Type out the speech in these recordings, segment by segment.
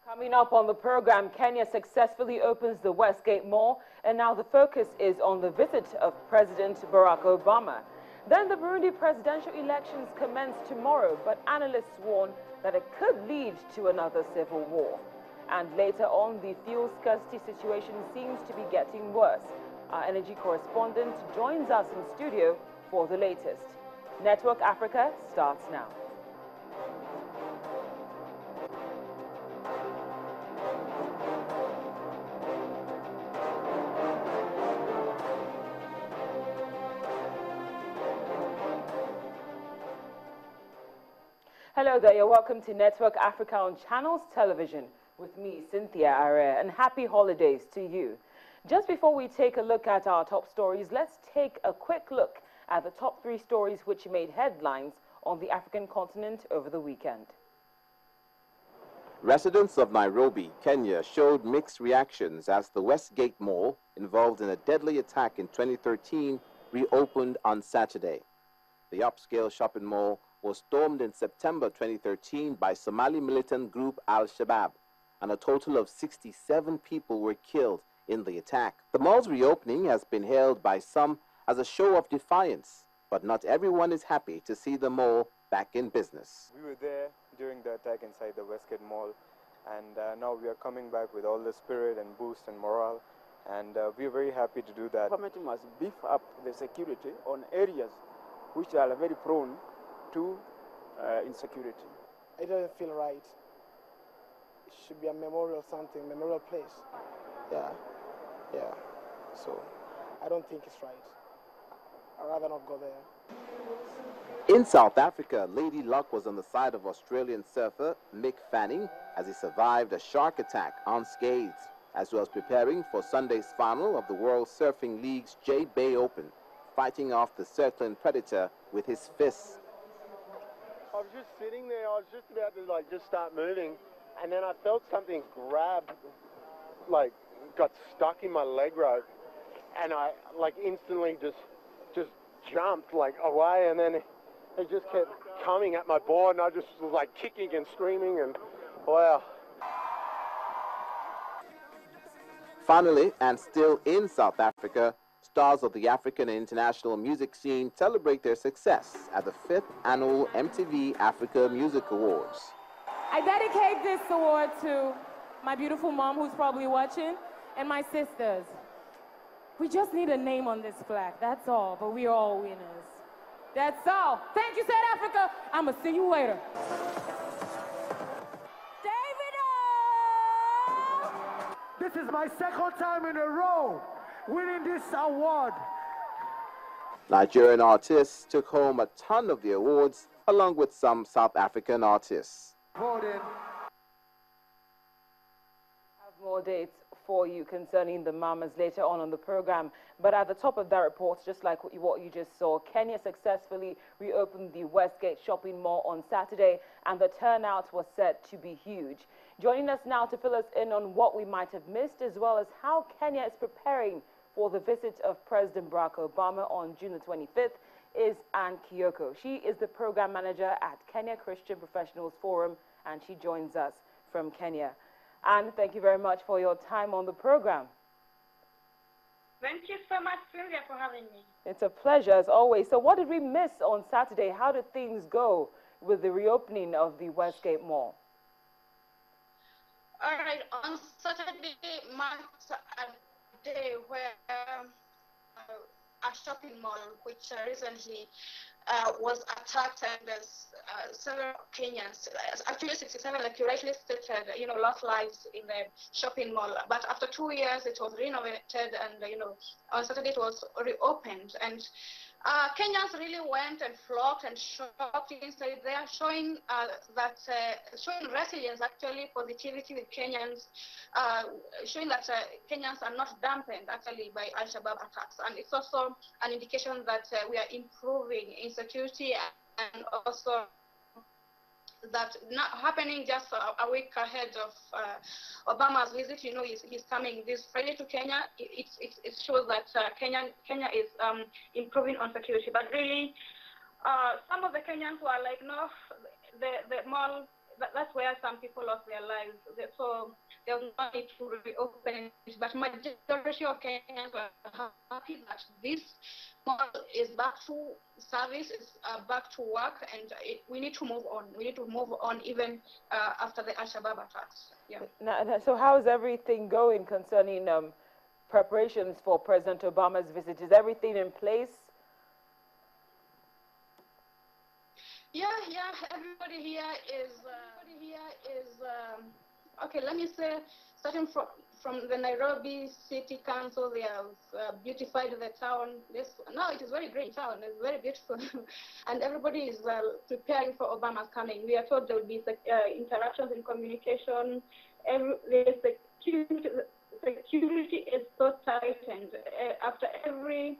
Coming up on the program, Kenya successfully opens the Westgate Mall, and now the focus is on the visit of President Barack Obama. Then the Burundi presidential elections commence tomorrow, but analysts warn that it could lead to another civil war. And later on, the fuel scarcity situation seems to be getting worse. Our energy correspondent joins us in studio for the latest. Network Africa starts now. Hello there, you're welcome to Network Africa on Channels Television with me, Cynthia Are, and happy holidays to you. Just before we take a look at our top stories, let's take a quick look at the top 3 stories which made headlines on the African continent over the weekend. Residents of Nairobi, Kenya showed mixed reactions as the Westgate Mall, involved in a deadly attack in 2013, reopened on Saturday. The upscale shopping mall was stormed in September 2013 by Somali militant group Al-Shabaab, and a total of 67 people were killed in the attack. The mall's reopening has been hailed by some as a show of defiance, but not everyone is happy to see the mall back in business. We were there during the attack inside the Westgate Mall, and now we are coming back with all the spirit and boost and morale, and we are very happy to do that. The government must beef up the security on areas which are very prone to insecurity. It doesn't feel right. It should be a memorial something, memorial place. Yeah. So I don't think it's right. I'd rather not go there. In South Africa, Lady Luck was on the side of Australian surfer Mick Fanning as he survived a shark attack unscathed, as well as preparing for Sunday's final of the World Surfing League's J-Bay Open, fighting off the circling predator with his fists. I was just sitting there, I was just about to just start moving, and then I felt something grab, got stuck in my leg rope, and I instantly just jumped away, and then it just kept coming at my board, and I just was kicking and screaming, and wow. Finally, and still in South Africa, stars of the African and international music scene celebrate their success at the 5th annual MTV Africa Music Awards. I dedicate this award to my beautiful mom, who's probably watching, and my sisters. We just need a name on this flag, that's all, but we are all winners. That's all. Thank you, South Africa. I'ma see you later. This is my second time in a row winning this award. Nigerian artists took home a ton of the awards, along with some South African artists. I have more dates for you concerning the Mamas later on the program. But at the top of that report, just like what you just saw, Kenya successfully reopened the Westgate shopping mall on Saturday, and the turnout was set to be huge. Joining us now to fill us in on what we might have missed, as well as how Kenya is preparing for the visit of President Barack Obama on June the 25th, is Anne Kioko. She is the program manager at Kenya Christian Professionals Forum, and she joins us from Kenya. Anne, thank you very much for your time on the program. Thank you so much, Sylvia, for having me. It's a pleasure, as always. So what did we miss on Saturday? How did things go with the reopening of the Westgate Mall? All right, on Saturday marks a day where a shopping mall, which recently was attacked, and several Kenyans, actually 67, like you rightly stated, lost lives in the shopping mall. But after 2 years, it was renovated, and on Saturday it was reopened, and Kenyans really went and flocked and shopped inside there, showing showing resilience, actually, positivity with Kenyans, showing that Kenyans are not dampened, actually, by Al-Shabaab attacks. And it's also an indication that we are improving insecurity, and also that not happening just a week ahead of Obama's visit. He's coming this Friday to Kenya. It shows that Kenya is improving on security. But really, some of the Kenyans were like, no, the mall that's where some people lost their lives. So there's no need to reopen it. But majority of Kenyans were happy that this mall is back to service, is back to work, and we need to move on. We need to move on even after the Al-Shabaab attacks. Yeah. Now, so how is everything going concerning preparations for President Obama's visit? Is everything in place? Yeah, everybody here is okay. Let me say, starting from the Nairobi City Council, they have beautified the town. Now it is very great town. It's very beautiful, and everybody is preparing for Obama's coming. We are told there will be interactions and communication. The security is so tight, and after every,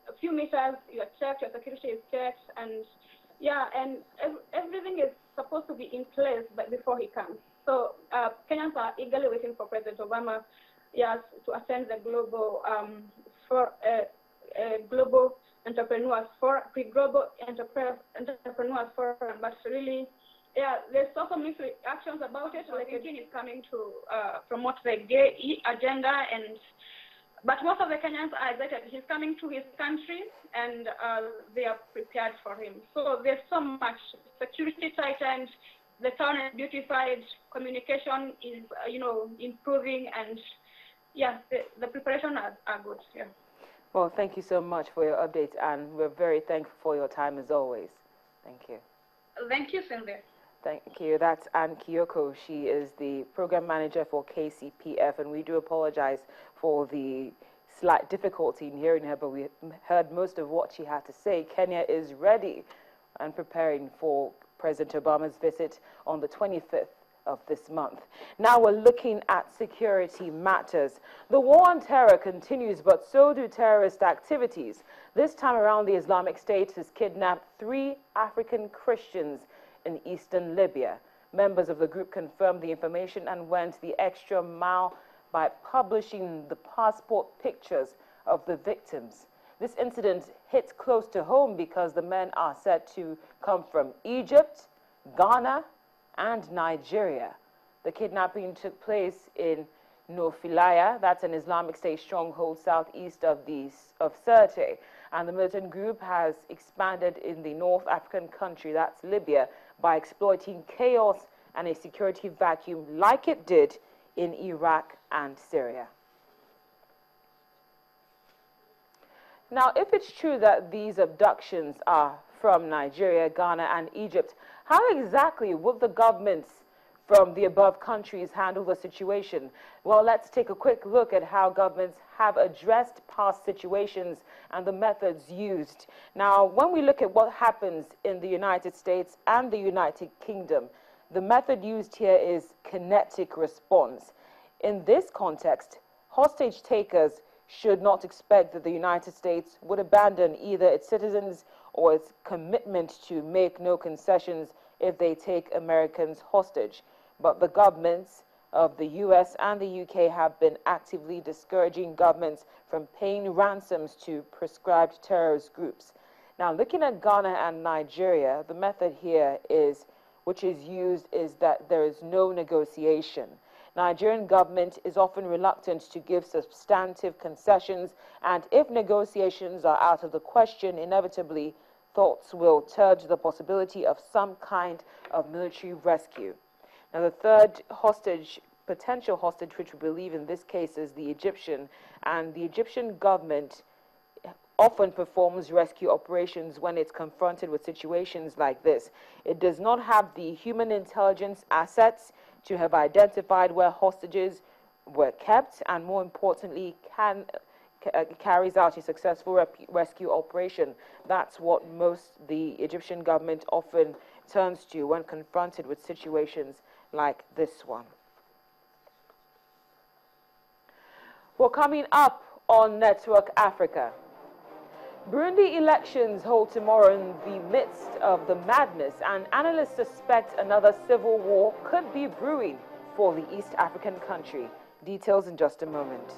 a few meters, you are checked, your security is checked, and yeah, and everything is supposed to be in place before he comes. So Kenyans are eagerly waiting for President Obama, yes, to attend the global global entrepreneurs for global entrepreneurs forum. But really, yeah, there's also mixed reactions about it. Like again, is coming to promote the gay agenda, but most of the Kenyans are excited. He's coming to his country, and they are prepared for him. So there's so much security tightened, the town is beautified, communication is, improving, and yeah, the preparations are good. Yeah. Well, thank you so much for your updates, and we're very thankful for your time as always. Thank you. Thank you, Cindy. Thank you. That's Ann Kiyoko. She is the program manager for KCPF, and we do apologize for the slight difficulty in hearing her, but we heard most of what she had to say. Kenya is ready and preparing for President Obama's visit on the 25th of this month. Now we're looking at security matters. The war on terror continues, but so do terrorist activities. This time around, the Islamic State has kidnapped 3 African Christians in eastern Libya. Members of the group confirmed the information and went the extra mile by publishing the passport pictures of the victims. This incident hits close to home because the men are said to come from Egypt, Ghana, and Nigeria. The kidnapping took place in Nofilaya, that's an Islamic State stronghold southeast of Sirte, and the militant group has expanded in the North African country, that's Libya, by exploiting chaos and a security vacuum like it did in Iraq and Syria. Now, if it's true that these abductions are from Nigeria, Ghana, and Egypt, how exactly would the governments from the above countries handle the situation? Well, let's take a quick look at how governments have addressed past situations and the methods used. Now, when we look at what happens in the United States and the United Kingdom, the method used here is kinetic response. In this context, hostage takers should not expect that the United States would abandon either its citizens or its commitment to make no concessions if they take Americans hostage. But the governments of the US and the UK have been actively discouraging governments from paying ransoms to prescribed terrorist groups. Now, looking at Ghana and Nigeria, the method here which is used is that there is no negotiation. Nigerian government is often reluctant to give substantive concessions, and if negotiations are out of the question, inevitably thoughts will turn to the possibility of some kind of military rescue. Now, the third potential hostage, which we believe in this case is the Egyptian, and the Egyptian government often performs rescue operations when it's confronted with situations like this. It does not have the human intelligence assets to have identified where hostages were kept, and more importantly, carries out a successful rescue operation. That's what the Egyptian government often turns to when confronted with situations like this one. Well, coming up on Network Africa, Burundi elections hold tomorrow in the midst of the madness, and analysts suspect another civil war could be brewing for the East African country. Details in just a moment.